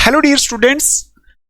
Hello dear students,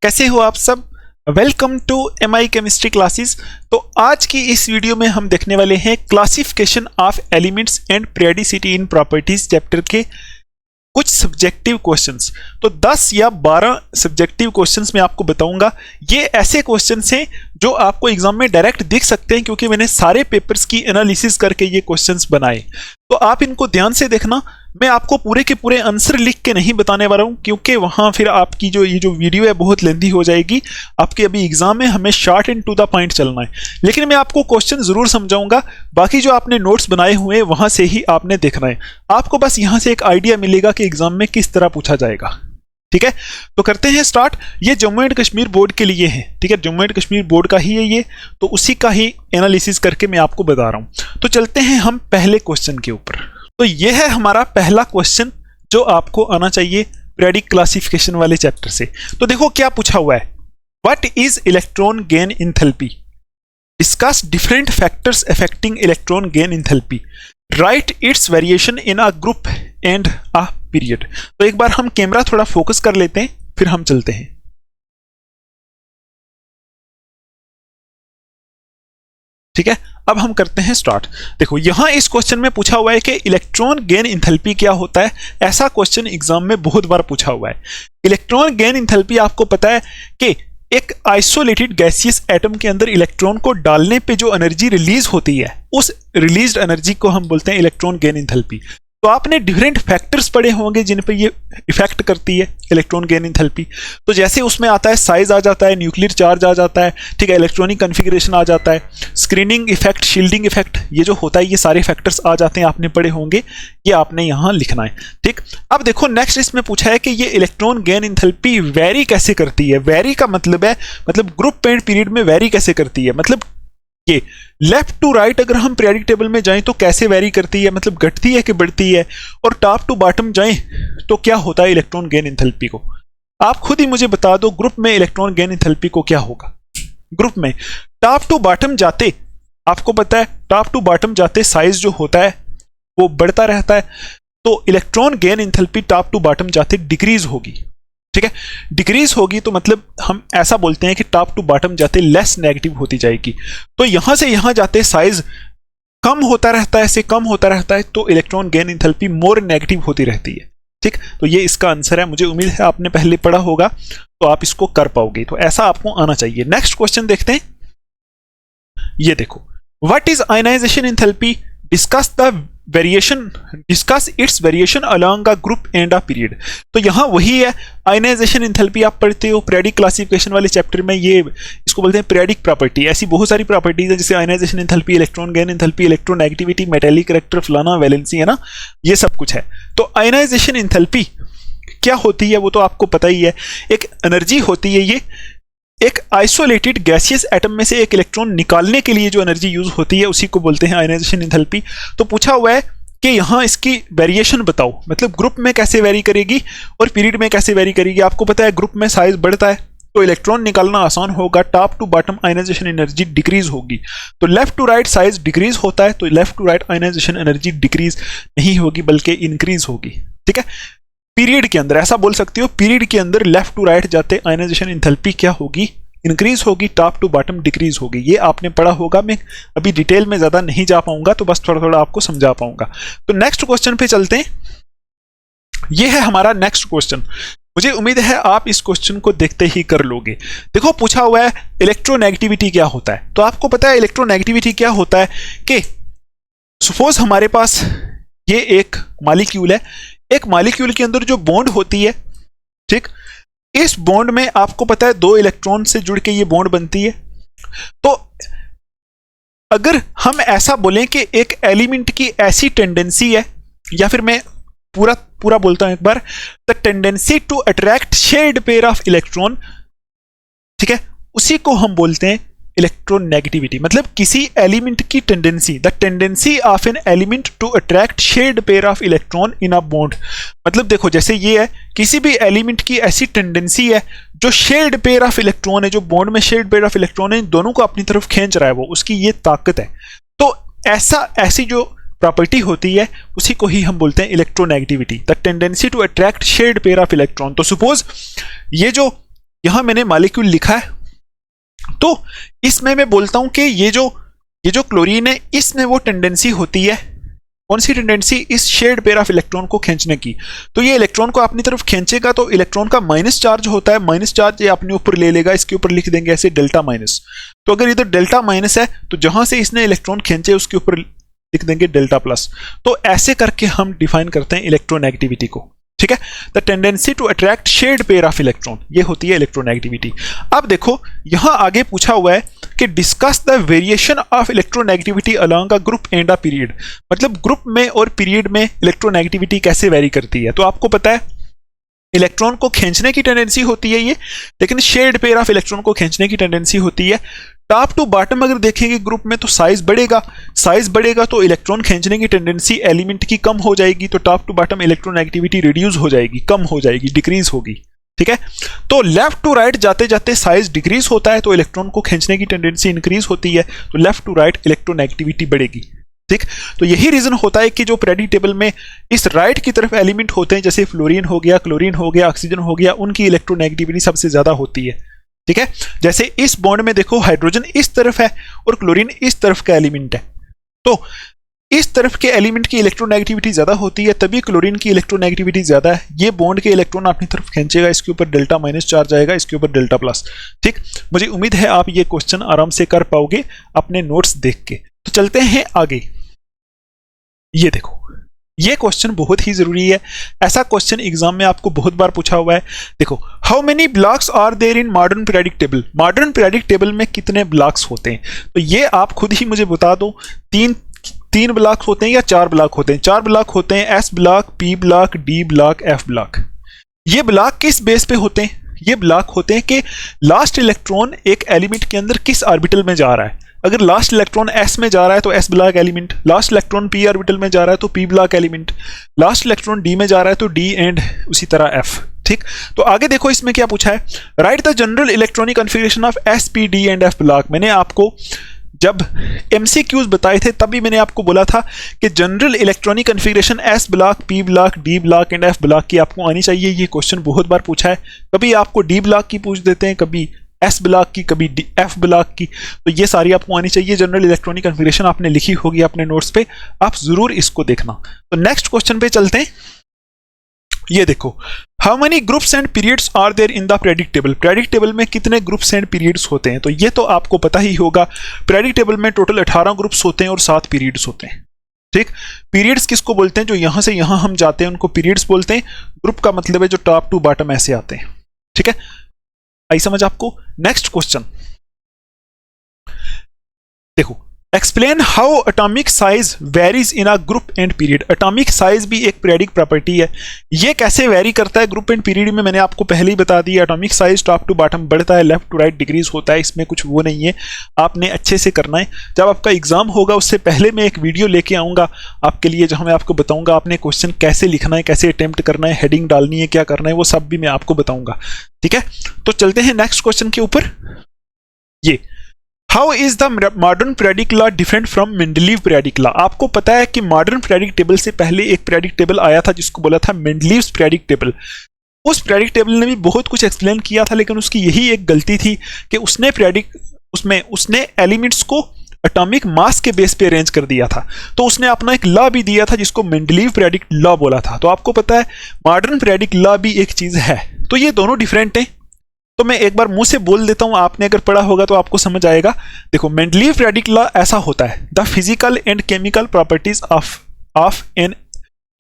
कैसे हो आप सब। Welcome to MI chemistry classes. तो आज की इस वीडियो में हम देखने वाले हैं classification of elements and periodicity in properties chapter के कुछ सब्जेक्टिव क्वेश्चंस। तो 10 या 12 सब्जेक्टिव क्वेश्चंस मैं आपको बताऊंगा। ये ऐसे क्वेश्चंस हैं जो आपको एग्जाम में डायरेक्ट दिख सकते हैं, क्योंकि मैंने सारे पेपर्स की एनालिसिस करके ये क्वेश्चंस बनाए। तो आप इनको ध्यान से देखना। मैं आपको पूरे के पूरे आंसर लिख के नहीं बताने वाला हूं, क्योंकि वहां फिर आपकी ये जो वीडियो है बहुत लेंथी हो जाएगी। आपके अभी एग्जाम में हमें short and to the point चलना है, लेकिन मैं आपको क्वेश्चन जरूर समझाऊंगा। बाकी जो आपने नोट्स बनाए हुए हैं वहां से ही आपने देखना है। आपको बस यहां से एक आइडिया मिलेगा कि एग्जाम में किस तरह पूछा जाएगा। ठीक है, तो करते हैं स्टार्ट। ये जम्मू एंड कश्मीर बोर्ड के लिए है। ठीक है, जम्मू एंड कश्मीर बोर्ड का ही है ये, तो उसी का ही एनालिसिस करके मैं आपको बता रहा हूं। तो चलते हैं हम पहले क्वेश्चन के ऊपर। तो ये है हमारा पहला क्वेश्चन जो आपको आना चाहिए पीरियोडिक क्लासिफिकेशन वाले चैप्टर से। तो देखो क्या पूछा हुआ है। What is electron gain enthalpy, discuss different factors affecting electron gain enthalpy, right it's variation in a group and a period. तो एक बार हम कैमरा थोड़ा फोकस कर लेते हैं, फिर हम चलते हैं। ठीक है, अब हम करते हैं स्टार्ट। देखो यहां इस क्वेश्चन में पूछा हुआ है कि इलेक्ट्रॉन गेन एंथैल्पी क्या होता है। ऐसा क्वेश्चन एग्जाम में बहुत बार पूछा हुआ है। इलेक्ट्रॉन गेन एंथैल्पी आपको पता है कि एक आइसोलेटेड गैसियस एटम के अंदर इलेक्ट्रॉन को डालने पे जो एनर्जी रिलीज होती है, उस रिलीज्ड एनर्जी को हम बोलते हैं इलेक्ट्रॉन गेन एंथैल्पी। तो आपने डिफरेंट फैक्टर्स पढ़े होंगे जिन पे ये इफेक्ट करती है इलेक्ट्रॉन गेन एंथैल्पी। तो जैसे उसमें आता है साइज आ जाता है, न्यूक्लियर चार्ज आ जाता है, ठीक है, इलेक्ट्रॉनिक कॉन्फ़िगरेशन आ जाता है, स्क्रीनिंग इफेक्ट, शील्डिंग इफेक्ट, ये जो होता है ये सारे फैक्टर्स आ जाते हैं। आपने पढ़े होंगे, ये आपने यहाँ लिखना है। ठीक, अब देखो नेक्स्ट इसमें पूछा है कि ये इलेक्ट्रॉन गेन एंथैल्पी वेरी कैसे करती है। वेरी का मतलब है ग्रुप एंड पीरियड में वेरी कैसे करती है, मतलब ये लेफ्ट टू राइट अगर हम पीरियोडिक टेबल में जाएं तो कैसे वेरी करती है, मतलब घटती है कि बढ़ती है। और टॉप टू बॉटम जाएं तो क्या होता है इलेक्ट्रॉन गेन एंथैल्पी को। आप खुद ही मुझे बता दो ग्रुप में इलेक्ट्रॉन गेन एंथैल्पी को क्या होगा। ग्रुप में टॉप टू बॉटम जाते, आपको पता है टॉप टू बॉटम जाते साइज जो होता है वो बढ़ता रहता है। तो electron gain enthalpy top to bottom जाते डिक्रीज होगी। ठीक है, डिक्रीज होगी तो मतलब हम ऐसा बोलते हैं कि टॉप टू बॉटम जाते लेस नेगेटिव होती जाएगी। तो यहां से यहां जाते साइज कम होता रहता है, ऐसे कम होता रहता है, तो electron gain enthalpy more negative होती रहती है। ठीक, तो ये इसका आंसर है। मुझे उम्मीद है आपने पहले पढ़ा होगा तो आप इसको कर पाओगे। तो ऐसा आपको आना चाहिए। नेक्स्ट क्वेश्चन देखते हैं। ये देखो, what is ionization enthalpy, discuss its variation along a group and a period. तो यहां वही है, आयनाइजेशन एंथैल्पी आप पढ़ते हो पीरियोडिक क्लासिफिकेशन वाले चैप्टर में। ये इसको बोलते हैं पीरियोडिक प्रॉपर्टी। ऐसी बहुत सारी प्रॉपर्टीज है जैसे ionization enthalpy, electron gain enthalpy, electronegativity, metallic character, फलाना, वैलेंसी, है ना, ये सब कुछ है। तो आयनाइजेशन एंथैल्पी क्या होती है वो तो आपको पता ही है। एक एनर्जी होती है, ये एक आइसोलेटेड गैसियस एटम में से एक इलेक्ट्रॉन निकालने के लिए जो एनर्जी यूज होती है उसी को बोलते हैं आयनाइजेशन एंथैल्पी। तो पूछा हुआ है कि यहां इसकी वेरिएशन बताओ, मतलब ग्रुप में कैसे वेरी करेगी और पीरियड में कैसे वेरी करेगी। आपको पता है ग्रुप में साइज बढ़ता है तो इलेक्ट्रॉन निकालना आसान होगा, top to bottom ionization energy decrease होगी। तो left to right size decrease होता है, तो left to right ionization energy decrease नहीं होगी बल्कि इंक्रीज होगी। ठीक है, पीरियड के अंदर ऐसा बोल सकते हो, पीरियड के अंदर लेफ्ट टू राइट जाते आयनाइजेशन एंथैल्पी क्या होगी, इंक्रीज होगी, टॉप टू बॉटम डिक्रीज होगी। ये आपने पढ़ा होगा। मैं अभी डिटेल में ज्यादा नहीं जा पाऊंगा, तो बस थोड़ा थोड़ा आपको समझा पाऊंगा। तो नेक्स्ट क्वेश्चन पे चलते हैं। ये है हमारा नेक्स्ट क्वेश्चन। मुझे उम्मीद है आप इस क्वेश्चन को देखते ही कर लोगे। देखो पूछा हुआ है इलेक्ट्रोनेगेटिविटी क्या होता है। तो आपको पता है इलेक्ट्रोनेगेटिविटी क्या होता है कि सपोज हमारे पास ये एक मॉलिक्यूल है, एक मॉलिक्यूल के अंदर जो बॉन्ड होती है, ठीक, इस बॉन्ड में आपको पता है 2 इलेक्ट्रॉन से जुड़ के ये बॉन्ड बनती है। तो अगर हम ऐसा बोलें कि एक एलिमेंट की ऐसी टेंडेंसी है, या फिर मैं पूरा बोलता हूं एक बार, the tendency to attract shared pair of electron, ठीक है, उसी को हम बोलते हैं इलेक्ट्रोनेगेटिविटी। मतलब किसी एलिमेंट की tendency, the tendency of an element to attract shared pair of electron in a bond. मतलब देखो जैसे ये है, किसी भी एलिमेंट की ऐसी टेंडेंसी है जो शेयर्ड पेयर ऑफ इलेक्ट्रॉन है, जो बॉन्ड में शेयर्ड पेयर ऑफ इलेक्ट्रॉन है, दोनों को अपनी तरफ खींच रहा है, वो उसकी ये ताकत है। तो ऐसी जो प्रॉपर्टी होती है उसी को ही हम बोलते हैं electronegativity, the tendency to attract shared pair of electron. तो सपोज ये जो यहां मैंने मॉलिक्यूल लिखा है, तो इसमें मैं बोलता हूं कि ये जो क्लोरीन है इसमें वो टेंडेंसी होती है, कौन सी टेंडेंसी, इस शेयर्ड पेयर ऑफ इलेक्ट्रॉन को खींचने की। तो ये इलेक्ट्रॉन को अपनी तरफ खींचेगा तो इलेक्ट्रॉन का माइनस चार्ज होता है, माइनस चार्ज ये अपने ऊपर ले लेगा, इसके ऊपर लिख देंगे ऐसे डेल्टा माइनस। तो अगर इधर डेल्टा माइनस है तो जहां से इसने इलेक्ट्रॉन खींचे उसके ऊपर लिख देंगे डेल्टा प्लस। तो ऐसे करके हम डिफाइन करते हैं इलेक्ट्रोनेगेटिविटी को, ठीक है। The tendency to attract shared pair of electron, ये होती है इलेक्ट्रोनेगेटिविटी। अब देखो यहां आगे पूछा हुआ है कि discuss the variation of electronegativity along a group and a period, मतलब ग्रुप में और पीरियड में इलेक्ट्रोनेगेटिविटी कैसे वेरी करती है। तो आपको पता है इलेक्ट्रॉन को खींचने की टेंडेंसी होती है ये, लेकिन शेयर्ड पेयर ऑफ इलेक्ट्रॉन को खींचने की टेंडेंसी होती है। टॉप टू बॉटम अगर देखेंगे ग्रुप में तो साइज बढ़ेगा तो इलेक्ट्रॉन खींचने की टेंडेंसी एलिमेंट की कम हो जाएगी, तो top to bottom electronegativity reduce हो जाएगी, कम हो जाएगी, डिक्रीज होगी, ठीक है। तो लेफ्ट टू राइट जाते जाते साइज डिक्रीज होता है तो इलेक्ट्रॉन को खींचने की टेंडेंसी इंक्रीज होती है, तो लेफ्ट टू राइट इलेक्ट्रोनेगेटिविटी बढ़ेगी, ठीक। तो यही रीजन होता है कि जो पीरियोडिक टेबल में इस राइट की तरफ एलिमेंट होते हैं जैसे फ्लोरीन हो गया, क्लोरीन हो गया, ऑक्सीजन हो गया, उनकी इलेक्ट्रोनेगेटिविटी सबसे ज्यादा होती है, ठीक है। जैसे इस बॉन्ड में देखो हाइड्रोजन इस तरफ है और क्लोरीन इस तरफ का एलिमेंट है, तो इस तरफ के एलिमेंट की इलेक्ट्रोनेगेटिविटी ज्यादा होती है, तभी क्लोरीन की इलेक्ट्रोनेगेटिविटी ज्यादा है। ये बॉन्ड के इलेक्ट्रॉन अपनी तरफ खींचेगा, इसके ऊपर डेल्टा माइनस चार्ज आएगा, इसके ऊपर डेल्टा प्लस, ठीक। मुझे उम्मीद है आप ये क्वेश्चन आराम से कर पाओगे अपने नोट्स देख के। तो चलते हैं आगे। ये देखो ये क्वेश्चन बहुत ही जरूरी है, ऐसा क्वेश्चन एग्जाम में आपको बहुत बार पूछा हुआ है। देखो, how many blocks are there in modern periodic table, modern periodic table में कितने ब्लॉक्स होते हैं। तो ये आप खुद ही मुझे बता दो, तीन ब्लॉक होते हैं या 4 ब्लॉक होते हैं। 4 ब्लॉक होते हैं, S block, P block, D block, F block. ये ब्लॉक किस बेस पे होते हैं, ये ब्लॉक होते हैं कि लास्ट इलेक्ट्रॉन एक एलिमेंट के अंदर किस ऑर्बिटल में जा रहा है। अगर लास्ट इलेक्ट्रॉन एस में जा रहा है तो S block element, last electron P orbital में जा रहा है तो P block element, last electron D में जा रहा है तो डी एंड उसी तरह एफ, ठीक। तो आगे देखो इसमें क्या पूछा है, right the general electronic configuration of S, P, D and F block. मैंने आपको जब MCQs बताए थे तभी मैंने आपको बोला था कि general electronic configuration S block, P block, D block and F block की आपको आनी चाहिए। ये क्वेश्चन बहुत बार पूछा है, कभी आपको डी ब्लॉक की पूछ देते हैं, कभी एस ब्लॉक की, कभी एफ ब्लॉक की, तो ये सारी आपको आनी चाहिए। जनरल इलेक्ट्रॉनिक कॉन्फ़िगरेशन आपने लिखी होगी अपने नोट्स पे, आप जरूर इसको देखना। तो नेक्स्ट क्वेश्चन पे चलते हैं। ये देखो, how many groups and periods are there in the periodic table, periodic table में कितने ग्रुप्स एंड पीरियड्स होते हैं। तो ये तो आपको पता ही होगा, पीरियोडिक टेबल में टोटल 18 ग्रुप्स होते हैं और 7 पीरियड्स होते हैं, ठीक। पीरियड्स किसको बोलते हैं, जो यहां से यहां हम जाते हैं उनको पीरियड्स बोलते हैं। ग्रुप का मतलब है जो टॉप टू बॉटम ऐसे आते हैं, ठीक है। आई समझ आपको। नेक्स्ट क्वेश्चन देखो, explain how atomic size varies in a group and period. Atomic size भी एक पीरियोडिक प्रॉपर्टी है, ये कैसे वेरी करता है ग्रुप एंड पीरियड में मैंने आपको पहले ही बता दिया। Atomic size top to bottom बढ़ता है, लेफ्ट टू राइट डिक्रीज होता है, इसमें कुछ वो नहीं है, आपने अच्छे से करना है। जब आपका एग्जाम होगा उससे पहले मैं एक वीडियो लेके आऊंगा आपके लिए, जहां मैं आपको बताऊंगा आपने क्वेश्चन कैसे लिखना है, कैसे अटेम्प्ट करना है, हेडिंग डालनी है, क्या करना है, वो सब भी मैं आपको बताऊंगा, ठीक है। तो चलते हैं नेक्स्ट क्वेश्चन के ऊपर। ये how is the modern periodic law different from Mendeleev periodic law. आपको पता है कि मॉडर्न पीरियोडिक टेबल से पहले एक पीरियोडिक टेबल आया था जिसको बोला था मेंडलीव्स पीरियोडिक टेबल। उस पीरियोडिक टेबल ने भी बहुत कुछ एक्सप्लेन किया था, लेकिन उसकी यही एक गलती थी कि उसने एलिमेंट्स को एटॉमिक मास के बेस पे अरेंज कर दिया था। तो उसने अपना एक लॉ भी दिया था जिसको मेंडलीव पीरियोडिक लॉ बोला था। तो आपको पता है मॉडर्न पीरियोडिक लॉ भी एक चीज है, तो ये दोनों डिफरेंट हैं। तो मैं एक बार मुंह से बोल देता हूं, आपने अगर पढ़ा होगा तो आपको समझ आएगा। देखो, मेंडलीव पीरियोडिक लॉ ऐसा होता है, the physical and chemical properties of an,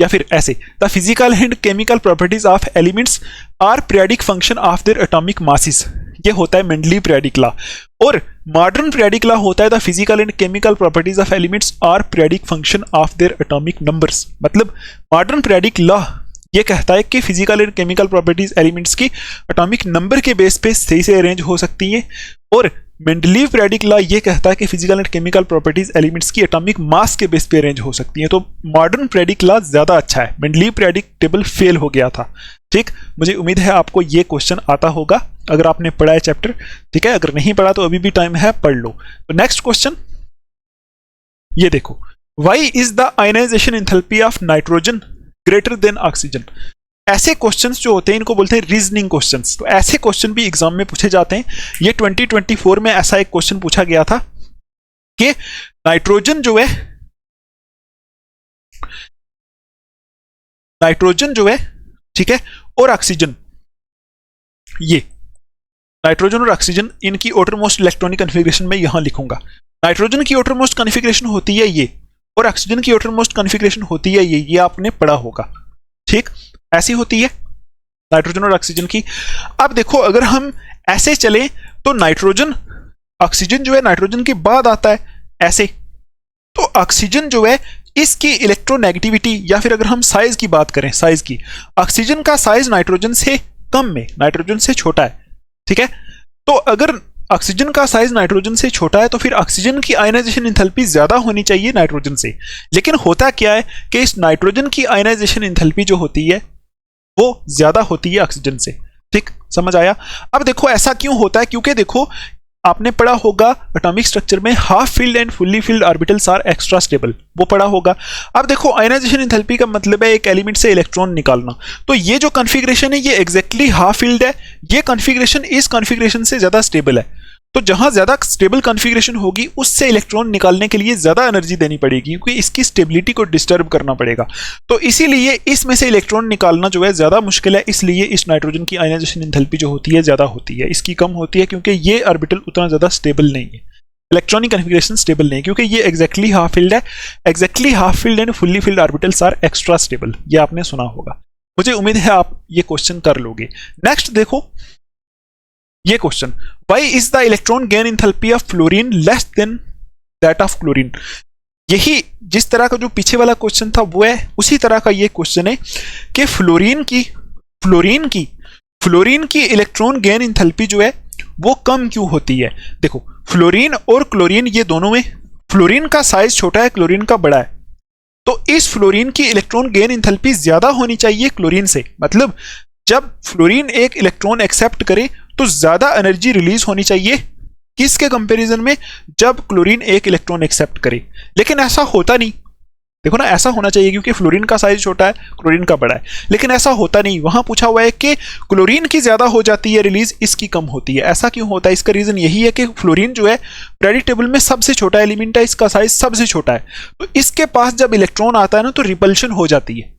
या फिर ऐसे, the physical and chemical properties of elements are periodic function of their atomic masses. ये होता है मेंडलीव पीरियोडिक लॉ। और मॉडर्न पीरियोडिक लॉ होता है the physical and chemical properties of elements are periodic function of their atomic numbers. मतलब modern periodic law ये कहता है कि physical and chemical properties elements की एटॉमिक नंबर के बेस पे सही से अरेंज हो सकती हैं, और मेंडलीव पीरियोडिक लॉ ये कहता है कि physical and chemical properties elements की एटॉमिक मास के बेस पे अरेंज हो सकती हैं। तो मॉडर्न पीरियोडिक लॉ ज्यादा अच्छा है, मेंडलीव पीरियोडिक टेबल फेल हो गया था, ठीक। मुझे उम्मीद है आपको ये क्वेश्चन आता होगा अगर आपने पढ़ा है चैप्टर, ठीक है। अगर नहीं पढ़ा तो अभी भी टाइम है, पढ़ लो। तो नेक्स्ट क्वेश्चन ये देखो, why is the ionization enthalpy of nitrogen greater than oxygen. ऐसे क्वेश्चंस जो होते हैं इनको बोलते हैं रीजनिंग क्वेश्चंस। तो ऐसे क्वेश्चन भी एग्जाम में पूछे जाते हैं। ये 2024 में ऐसा एक क्वेश्चन पूछा गया था कि नाइट्रोजन जो है ठीक है, और ऑक्सीजन, ये नाइट्रोजन और ऑक्सीजन, इनकी outermost इलेक्ट्रॉनिक कॉन्फ़िगरेशन में यहां लिखूंगा। नाइट्रोजन की outermost कॉन्फ़िगरेशन होती है ये, और ऑक्सीजन की outermost कॉन्फ़िगरेशन होती है ये आपने पढ़ा होगा। ठीक, ऐसी होती है नाइट्रोजन और ऑक्सीजन की। अब देखो अगर हम ऐसे चलें तो नाइट्रोजन, ऑक्सीजन जो है नाइट्रोजन के बाद आता है ऐसे, तो ऑक्सीजन जो है इसकी इलेक्ट्रोनेगेटिविटी, या फिर अगर हम साइज की बात करें, साइज की, ऑक्सीजन का साइज नाइट्रोजन से कम में, नाइट्रोजन से छोटा है। ठीक है, तो अगर ऑक्सीजन का साइज नाइट्रोजन से छोटा है तो फिर ऑक्सीजन की आयनाइजेशन एंथैल्पी ज्यादा होनी चाहिए नाइट्रोजन से। लेकिन होता क्या है कि इस नाइट्रोजन की आयनाइजेशन एंथैल्पी जो होती है वो ज्यादा होती है ऑक्सीजन से। ठीक, समझ आया। अब देखो ऐसा क्यों होता है, क्योंकि देखो आपने पढ़ा होगा एटॉमिक स्ट्रक्चर में half filled and fully filled orbitals are extra stable, वो पढ़ा होगा। अब देखो आयनाइजेशन एंथैल्पी का मतलब है एक एलिमेंट से इलेक्ट्रॉन निकालना। तो ये जो कॉन्फ़िगरेशन है ये एग्जैक्टली हाफ फील्ड है, ये कॉन्फ़िगरेशन इस कॉन्फ़िगरेशन से ज्यादा स्टेबल है। तो जहां ज्यादा स्टेबल कॉन्फ़िगरेशन होगी उससे इलेक्ट्रॉन निकालने के लिए ज्यादा एनर्जी देनी पड़ेगी, क्योंकि इसकी स्टेबिलिटी को डिस्टर्ब करना पड़ेगा। तो इसीलिए इसमें से इलेक्ट्रॉन निकालना जो है ज्यादा मुश्किल है, इसलिए इस नाइट्रोजन की आयनाइजेशन एंथैल्पी जो होती है ज्यादा होती है, इसकी कम होती है, क्योंकि ये ऑर्बिटल उतना ज्यादा स्टेबल नहीं है, इलेक्ट्रॉनिक कॉन्फ़िगरेशन स्टेबल नहीं है, क्योंकि ये एग्जैक्टली हाफ फील्ड है। Exactly half filled and fully filled orbitals are extra stable, ये आपने सुना होगा। मुझे उम्मीद है आप ये क्वेश्चन कर लोगे। नेक्स्ट देखो ये question, why is the electron gain enthalpy of fluorine less than that of chlorine. यही जिस तरह का जो पीछे वाला क्वेश्चन था वो है, उसी तरह का ये क्वेश्चन है कि फ्लोरीन की इलेक्ट्रॉन गेन एंथैल्पी जो है वो कम क्यों होती है। देखो फ्लोरीन और क्लोरीन ये दोनों में फ्लोरीन का साइज छोटा है, क्लोरीन का बड़ा है, तो इस फ्लोरीन की इलेक्ट्रॉन गेन एंथैल्पी ज्यादा होनी चाहिए क्लोरीन से। मतलब जब फ्लोरीन एक इलेक्ट्रॉन एक्सेप्ट करे तो ज्यादा एनर्जी रिलीज होनी चाहिए किसके कंपैरिजन में, जब क्लोरीन एक इलेक्ट्रॉन एक्सेप्ट करे। लेकिन ऐसा होता नहीं, देखो ना, ऐसा होना चाहिए क्योंकि फ्लोरीन का साइज छोटा है, क्लोरीन का बड़ा है, लेकिन ऐसा होता नहीं। वहां पूछा हुआ है कि क्लोरीन की ज्यादा हो जाती है रिलीज, इसकी कम होती है। ऐसा क्यों होता है, इसका रीजन यही है कि फ्लोरीन जो है पीरियोडिक टेबल में सबसे छोटा एलिमेंट है, इसका साइज सबसे छोटा है, तो इसके पास जब इलेक्ट्रॉन आता है ना तो रिपल्शन हो जाती है।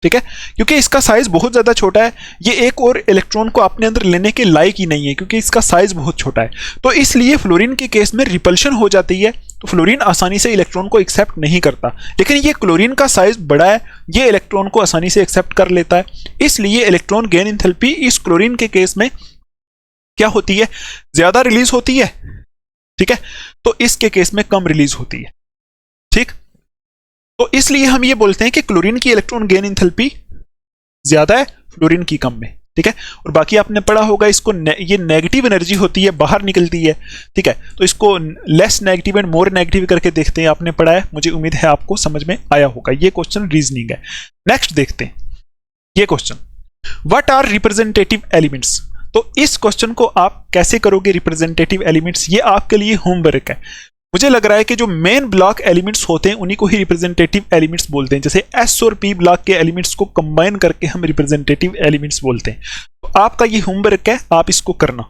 ठीक है, क्योंकि इसका साइज बहुत ज्यादा छोटा है, ये एक और इलेक्ट्रॉन को अपने अंदर लेने के लायक ही नहीं है, क्योंकि इसका साइज बहुत छोटा है। तो इसलिए फ्लोरीन के केस में रिपल्शन हो जाती है, तो फ्लोरीन आसानी से इलेक्ट्रॉन को एक्सेप्ट नहीं करता। लेकिन ये क्लोरीन का साइज बड़ा है, ये इलेक्ट्रॉन को आसानी से एक्सेप्ट कर लेता है, इसलिए इलेक्ट्रॉन गेन एंथैल्पी इस क्लोरीन के केस में क्या होती है, ज्यादा रिलीज होती है। ठीक है, तो इसके केस में कम रिलीज होती है। ठीक, तो इसलिए हम ये बोलते हैं कि क्लोरीन की इलेक्ट्रॉन गेन एंथैल्पी ज्यादा है, फ्लोरीन की कम में। ठीक है, और बाकी आपने पढ़ा होगा इसको ये नेगेटिव एनर्जी होती है, बाहर निकलती है। ठीक है, तो इसको less negative and more negative करके देखते हैं, आपने पढ़ा है, मुझे उम्मीद है आपको समझ में आया होगा। ये क्वेश्चन रीजनिंग है। नेक्स्ट देखते हैं ये question, what are representative elements. तो इस क्वेश्चन को आप कैसे करोगे रिप्रेजेंटेटिव एलिमेंट्स, ये आपके लिए होमवर्क है। मुझे लग रहा है कि जो मेन ब्लॉक एलिमेंट्स होते हैं उन्हीं को ही रिप्रेजेंटेटिव एलिमेंट्स बोलते हैं। जैसे एस और पी ब्लॉक के एलिमेंट्स को कंबाइन करके हम रिप्रेजेंटेटिव एलिमेंट्स बोलते हैं। तो आपका ये होमवर्क है, आप इसको करना।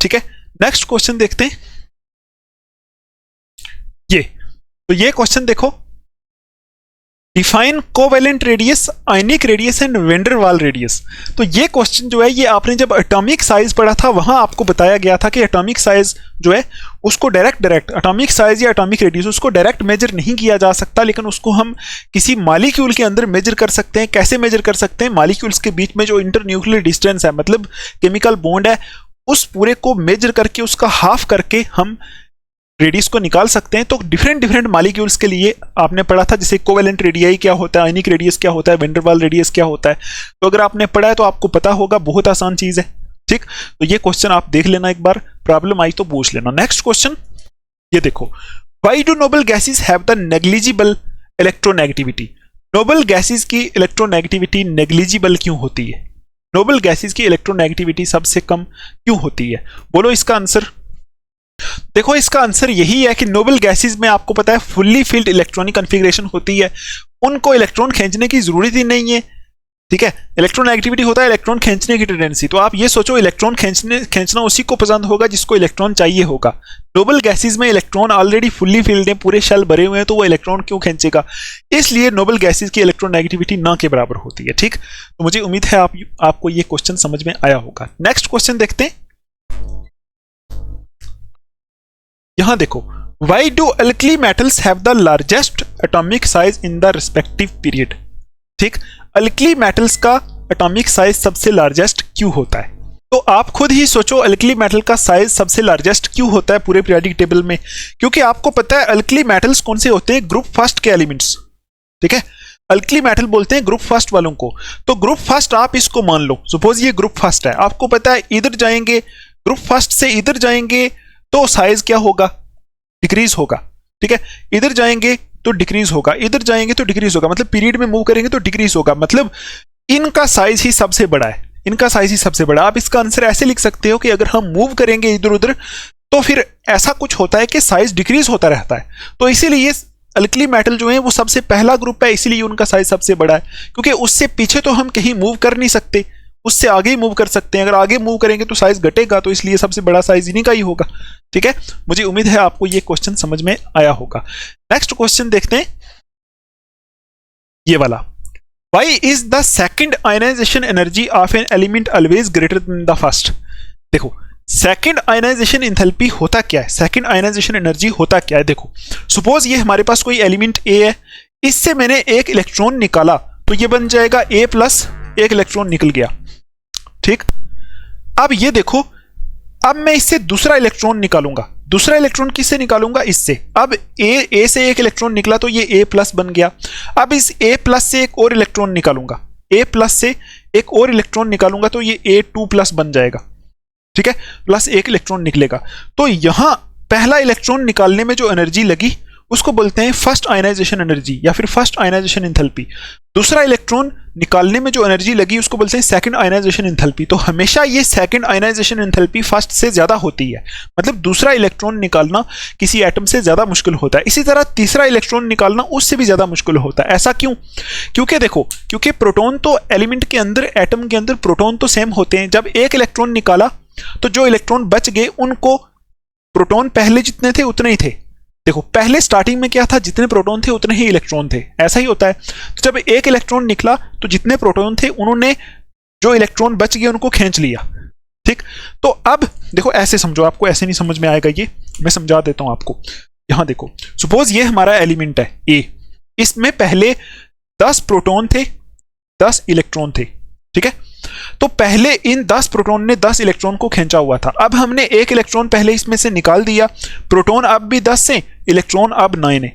ठीक है, नेक्स्ट क्वेश्चन देखते हैं। ये क्वेश्चन देखो, define covalent radius, ionic radius and van der Waals radius. तो ये क्वेश्चन जो है ये आपने जब एटॉमिक साइज पढ़ा था वहां आपको बताया गया था कि एटॉमिक साइज जो है उसको डायरेक्ट एटॉमिक साइज या एटॉमिक रेडियस उसको डायरेक्ट मेजर नहीं किया जा सकता, लेकिन उसको हम किसी मॉलिक्यूल के अंदर मेजर कर सकते हैं। कैसे मेजर कर सकते हैं, मॉलिक्यूल्स के बीच में जो इंटरन्यूक्लियर डिस्टेंस है, मतलब केमिकल बॉन्ड है, उस पूरे को मेजर करके उसका हाफ करके हम रेडियस को निकाल सकते हैं। तो डिफरेंट मॉलिक्यूल्स के लिए आपने पढ़ा था, जैसे कोवेलेंट रेडियाई क्या होता है, आयनिक रेडियस क्या होता है, वैन डर वाल रेडियस क्या होता है। तो अगर आपने पढ़ा है तो आपको पता होगा, बहुत आसान चीज है। ठीक, तो ये क्वेश्चन आप देख लेना एक बार, प्रॉब्लम आई तो पूछ लेना। नेक्स्ट क्वेश्चन ये देखो, why do noble gases have the negligible electronegativity. Noble gases की इलेक्ट्रोनेगेटिविटी नेग्लिजिबल क्यों होती है, नोबल गैसेस की इलेक्ट्रोनेगेटिविटी सबसे कम क्यों होती है, बोलो इसका आंसर। देखो इसका आंसर यही है कि नोबल गैसेस में आपको पता है फुल्ली फिल्ड इलेक्ट्रॉनिक कॉन्फ़िगरेशन होती है, उनको इलेक्ट्रॉन खींचने की जरूरत ही नहीं है, ठीक है। इलेक्ट्रॉन एक्टिविटी होता है इलेक्ट्रॉन खींचने की टेंडेंसी, तो आप ये सोचो इलेक्ट्रॉन खींचना उसी को पसंद होगा जिसको इलेक्ट्रॉन चाहिए होगा। नोबल गैसेस में इलेक्ट्रॉन ऑलरेडी फुल्ली फिल्ड है, पूरे शेल भरे हुए हैं, तो वो इलेक्ट्रॉन क्यों खींचेगा, इसलिए नोबल गैसेस की इलेक्ट्रॉन नेगेटिविटी ना के बराबर होती है, ठीक। तो मुझे उम्मीद है आपको ये क्वेश्चन समझ में आया होगा। नेक्स्ट क्वेश्चन देखते हैं। यहां देखो, why do alkali metals have the largest atomic size in the respective period, ठीक। अल्कली मेटल्स का एटॉमिक साइज सबसे लार्जेस्ट क्यों होता है, तो आप खुद ही सोचो अल्कली मेटल का साइज सबसे लार्जेस्ट क्यों होता है पूरे पीरियोडिक टेबल में, क्योंकि आपको पता है अल्कली मेटल्स कौन से होते हैं, ग्रुप फर्स्ट के एलिमेंट्स, ठीक है। अल्कली मेटल बोलते हैं ग्रुप फर्स्ट वालों को, तो ग्रुप फर्स्ट आप इसको मान लो, सपोज ये ग्रुप फर्स्ट है, आपको पता है इधर जाएंगे, ग्रुप फर्स्ट से इधर जाएंगे तो साइज क्या होगा, डिक्रीज होगा, ठीक है। इधर जाएंगे तो डिक्रीज होगा, इधर जाएंगे तो डिक्रीज होगा, मतलब पीरियड में मूव करेंगे तो डिक्रीज होगा, मतलब इनका साइज ही सबसे बड़ा है, इनका साइज ही सबसे बड़ा। आप इसका आंसर ऐसे लिख सकते हो कि अगर हम मूव करेंगे इधर उधर तो फिर ऐसा कुछ होता है कि साइज डिक्रीज होता रहता है, तो इसीलिए अल्कली मेटल जो है वो सबसे पहला ग्रुप है, इसीलिए उनका साइज सबसे बड़ा है, क्योंकि उससे पीछे तो हम कहीं मूव कर नहीं सकते, उससे आगे ही मूव कर सकते हैं, अगर आगे मूव करेंगे तो साइज घटेगा, तो इसलिए सबसे बड़ा साइज इन्हीं का ही होगा, ठीक है। मुझे उम्मीद है आपको ये क्वेश्चन समझ में आया होगा। नेक्स्ट क्वेश्चन देखते हैं, ये वाला, why is the second ionization energy of an element always greater than the first. देखो सेकंड आयनाइजेशन एंथैल्पी होता क्या है, सेकंड आयनाइजेशन एनर्जी होता क्या है। देखो सपोज ये हमारे पास कोई एलिमेंट ए है, इससे मैंने एक इलेक्ट्रॉन निकाला तो ये बन जाएगा ए प्लस, एक इलेक्ट्रॉन निकल गया, ठीक। अब ये देखो, अब मैं इससे दूसरा इलेक्ट्रॉन निकालूंगा, दूसरा इलेक्ट्रॉन किससे निकालूंगा, इससे। अब ए से एक इलेक्ट्रॉन निकला तो ये ए प्लस बन गया, अब इस ए प्लस से एक और इलेक्ट्रॉन निकालूंगा, ए प्लस से एक और इलेक्ट्रॉन निकालूंगा तो ये A2 प्लस बन जाएगा, ठीक है, प्लस एक इलेक्ट्रॉन निकलेगा। तो यहां पहला इलेक्ट्रॉन निकालने में जो एनर्जी लगी उसको बोलते हैं फर्स्ट आयनाइजेशन एनर्जी या फिर फर्स्ट आयनाइजेशन एंथैल्पी। दूसरा इलेक्ट्रॉन निकालने में जो एनर्जी लगी उसको बोलते हैं सेकंड आयनाइजेशन एंथैल्पी। तो हमेशा ये सेकंड आयनाइजेशन एंथैल्पी फर्स्ट से ज्यादा होती है, मतलब दूसरा इलेक्ट्रॉन निकालना किसी एटम से ज्यादा मुश्किल होता है। इसी तरह तीसरा इलेक्ट्रॉन निकालना उससे भी ज्यादा मुश्किल होता है। ऐसा क्यों? क्योंकि देखो, क्योंकि प्रोटॉन तो एलिमेंट के अंदर, एटम के अंदर प्रोटॉन तो सेम होते हैं। जब एक इलेक्ट्रॉन निकाला तो जो इलेक्ट्रॉन बच गए उनको प्रोटॉन पहले जितने थे उतने ही थे। देखो पहले स्टार्टिंग में क्या था, जितने प्रोटॉन थे उतने ही इलेक्ट्रॉन थे, ऐसा ही होता है। तो जब एक इलेक्ट्रॉन निकला तो जितने प्रोटॉन थे उन्होंने जो इलेक्ट्रॉन बच गए उनको खींच लिया, ठीक। तो अब देखो ऐसे समझो, आपको ऐसे नहीं समझ में आएगा, ये मैं समझा देता हूं आपको। यहां देखो, सपोज ये हमारा एलिमेंट है ए, इसमें पहले 10 प्रोटॉन थे, 10 इलेक्ट्रॉन थे, ठीक है। तो पहले इन 10 प्रोटॉन ने 10 इलेक्ट्रॉन को खींचा हुआ था। अब हमने एक इलेक्ट्रॉन पहले इसमें से निकाल दिया, प्रोटॉन अब भी 10 से, इलेक्ट्रॉन अब 9 है।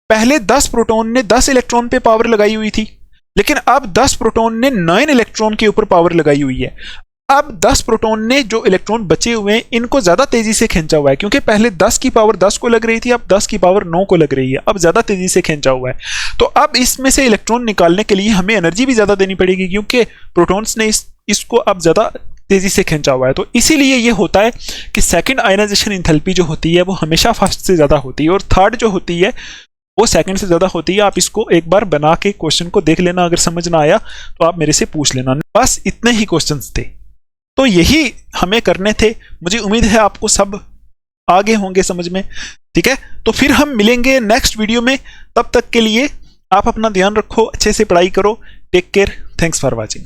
पहले 10 प्रोटॉन ने 10 इलेक्ट्रॉन पे पावर लगाई हुई थी, लेकिन अब 10 प्रोटॉन ने 9 इलेक्ट्रॉन के ऊपर पावर लगाई हुई है। अब 10 प्रोटॉन ने जो इलेक्ट्रॉन बचे हुए हैं इनको ज्यादा तेजी से खींचा हुआ है, क्योंकि पहले 10 की पावर 10 को लग रही थी, अब 10 की पावर 9 को लग रही है, अब ज्यादा तेजी से खींचा हुआ है। तो अब इसमें से इलेक्ट्रॉन निकालने के लिए हमें एनर्जी भी ज्यादा देनी पड़ेगी, क्योंकि प्रोटॉन्स ने इसको अब ज्यादा तेजी से खींचा हुआ है। तो इसीलिए ये होता है कि सेकंड आयनाइजेशन एंथैल्पी जो होती है वो हमेशा फर्स्ट से ज्यादा होती है, और थर्ड जो होती है वो सेकंड से ज्यादा होती है। आप इसको एक बार बना के क्वेश्चन को देख लेना, अगर समझ ना आया तो आप मेरे से पूछ लेना। बस इतने ही क्वेश्चंस थे, तो यही हमें करने थे। मुझे उम्मीद है आपको सब आगे होंगे समझ में, ठीक है। तो फिर हम मिलेंगे नेक्स्ट वीडियो में, तब तक के लिए आप अपना ध्यान रखो, अच्छे से पढ़ाई करो, take care, thanks for watching.